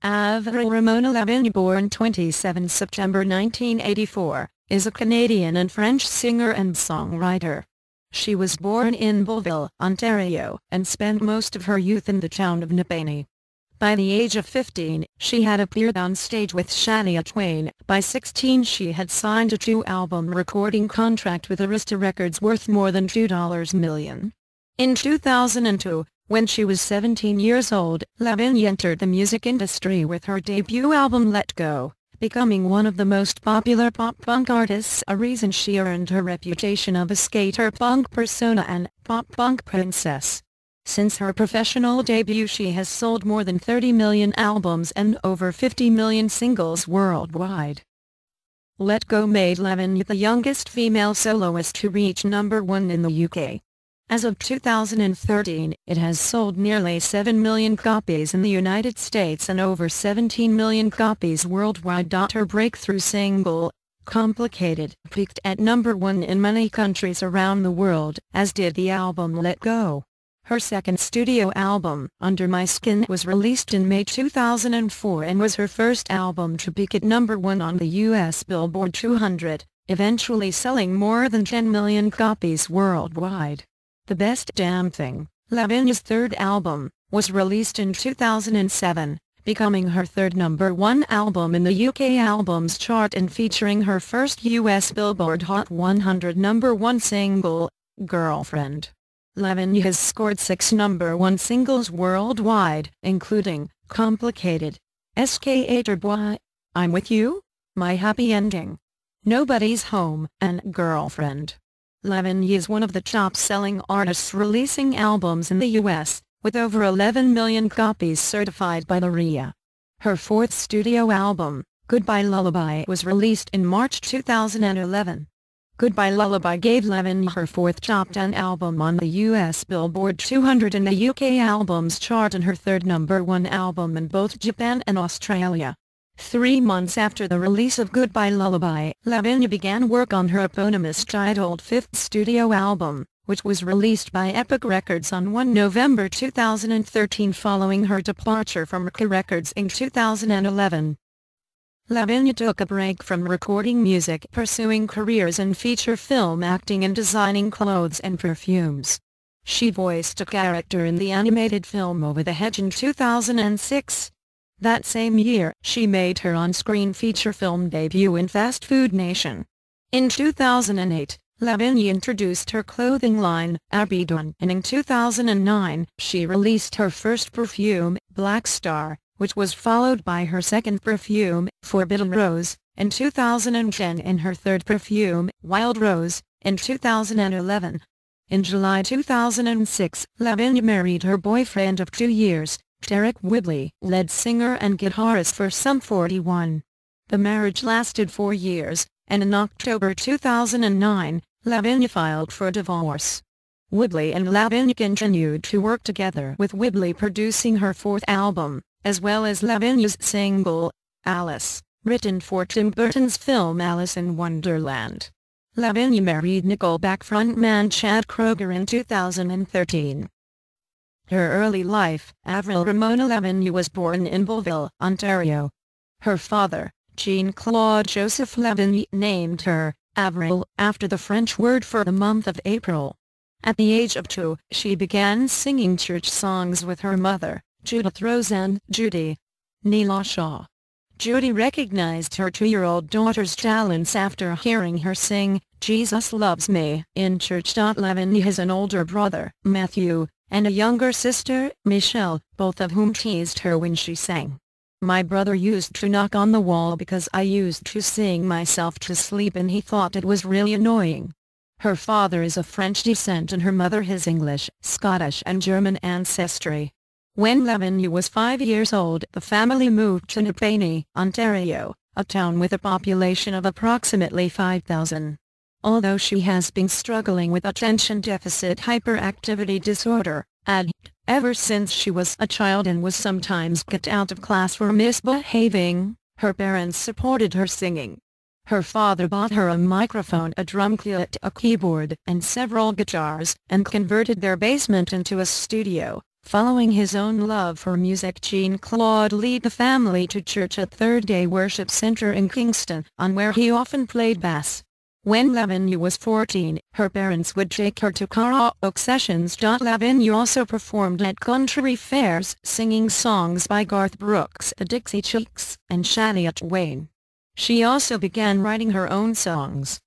Avril Ramona Lavigne, born 27 September 1984, is a Canadian and French singer and songwriter. She was born in Belleville, Ontario, and spent most of her youth in the town of Napanee. By the age of 15, she had appeared on stage with Shania Twain. By 16, she had signed a 2-album recording contract with Arista Records worth more than $2 million. In 2002, when she was 17 years old, Lavigne entered the music industry with her debut album Let Go, becoming one of the most popular pop-punk artists, a reason she earned her reputation of a skater punk persona and pop-punk princess. Since her professional debut, she has sold more than 30 million albums and over 50 million singles worldwide. Let Go made Lavigne the youngest female soloist to reach #1 in the UK. As of 2013, it has sold nearly 7 million copies in the United States and over 17 million copies worldwide. Her breakthrough single, Complicated, peaked at #1 in many countries around the world, as did the album Let Go. Her second studio album, Under My Skin, was released in May 2004 and was her first album to peak at #1 on the US Billboard 200, eventually selling more than 10 million copies worldwide. The Best Damn Thing, Lavigne's third album, was released in 2007, becoming her third #1 album in the UK Albums Chart and featuring her first US Billboard Hot 100 #1 single, Girlfriend. Lavigne has scored 6 #1 singles worldwide, including Complicated, Sk8er Boi, I'm With You, My Happy Ending, Nobody's Home, and Girlfriend. Lavigne is one of the top-selling artists releasing albums in the US, with over 11 million copies certified by the RIAA. Her fourth studio album, Goodbye Lullaby, was released in March 2011. Goodbye Lullaby gave Lavigne her fourth top 10 album on the US Billboard 200 and the UK Albums Chart and her third #1 album in both Japan and Australia. 3 months after the release of Goodbye Lullaby, Lavigne began work on her eponymous titled fifth studio album, which was released by RCA Records on 1 November 2013 following her departure from RCA Records in 2011. Lavigne took a break from recording music, pursuing careers in feature film acting and designing clothes and perfumes. She voiced a character in the animated film Over the Hedge in 2006. That same year, she made her on-screen feature film debut in Fast Food Nation. In 2008, Lavigne introduced her clothing line, Abidon, and in 2009, she released her first perfume, Black Star, which was followed by her second perfume, Forbidden Rose, in 2010 and her third perfume, Wild Rose, in 2011. In July 2006, Lavigne married her boyfriend of 2 years, Derek Whibley, lead singer and guitarist for Sum 41. The marriage lasted 4 years, and in October 2009, Lavigne filed for divorce. Whibley and Lavigne continued to work together, with Whibley producing her fourth album, as well as Lavigne's single, Alice, written for Tim Burton's film Alice in Wonderland. Lavigne married Nickelback frontman Chad Kroeger in 2013. Her early life. Avril Ramona Lavigne was born in Belleville, Ontario. Her father, Jean-Claude Joseph Lavigne, named her Avril after the French word for the month of April. At the age of 2, she began singing church songs with her mother, Judith Rose and Judy Neela Shaw. Judy recognized her 2-year-old daughter's talents after hearing her sing Jesus Loves Me in church. Lavigne has an older brother, Matthew, and a younger sister, Michelle, both of whom teased her when she sang. My brother used to knock on the wall because I used to sing myself to sleep and he thought it was really annoying. Her father is of French descent and her mother has English, Scottish and German ancestry. When Lavigne was 5 years old, the family moved to Napanee, Ontario, a town with a population of approximately 5,000. Although she has been struggling with attention deficit hyperactivity disorder, ADHD, ever since she was a child and was sometimes kicked out of class for misbehaving, her parents supported her singing. Her father bought her a microphone, a drum kit, a keyboard, and several guitars, and converted their basement into a studio, Following his own love for music, Jean-Claude led the family to church at Third Day Worship Center in Kingston, on where he often played bass. When Lavigne was 14, her parents would take her to karaoke sessions. Lavigne also performed at country fairs, singing songs by Garth Brooks, the Dixie Chicks, and Shania Twain. She also began writing her own songs.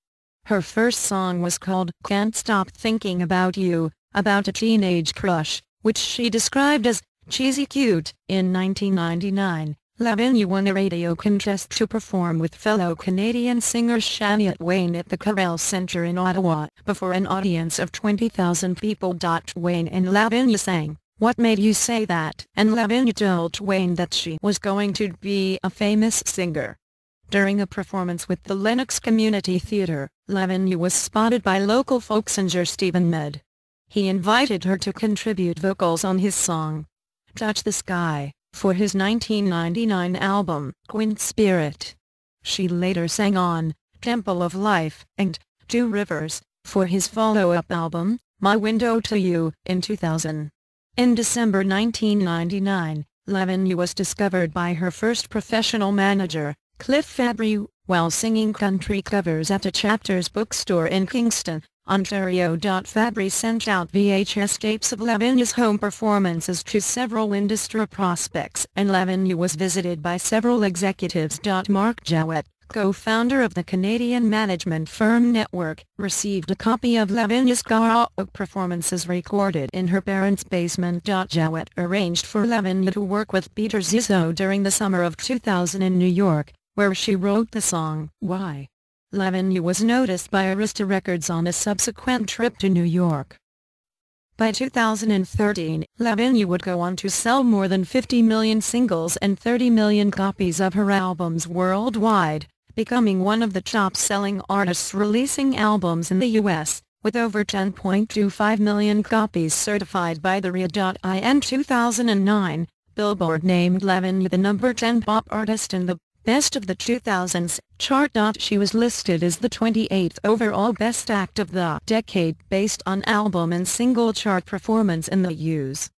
Her first song was called "Can't Stop Thinking About You," about a teenage crush, which she described as cheesy cute. In 1999, Lavigne won a radio contest to perform with fellow Canadian singer Shania Twain at the Carrel Centre in Ottawa, before an audience of 20,000 people. Twain and Lavigne sang "What Made You Say That?" and Lavigne told Twain that she was going to be a famous singer. During a performance with the Lenox Community Theatre, Lavigne was spotted by local folk singer Stephen Mead. He invited her to contribute vocals on his song "Touch the Sky" for his 1999 album, Queen Spirit. She later sang on "Temple of Life" and "Two Rivers" for his follow-up album, My Window to You, in 2000. In December 1999, Lavigne was discovered by her first professional manager, Cliff Fabry, while singing country covers at a Chapters bookstore in Kingston, Ontario. Fabry sent out VHS tapes of Lavigne's home performances to several industry prospects, and Lavigne was visited by several executives. Mark Jowett, co-founder of the Canadian management firm Network, received a copy of Lavigne's karaoke performances recorded in her parents' basement. Jowett arranged for Lavigne to work with Peter Zizzo during the summer of 2000 in New York, where she wrote the song "Why." Lavigne was noticed by Arista Records on a subsequent trip to New York. By 2013, Lavigne would go on to sell more than 50 million singles and 30 million copies of her albums worldwide, becoming one of the top-selling artists releasing albums in the U.S., with over 10.25 million copies certified by the RIAA. In 2009, Billboard named Lavigne the number 10 pop artist in the Best of the 2000s chart. She was listed as the 28th overall Best Act of the Decade based on album and single chart performance in the U.S.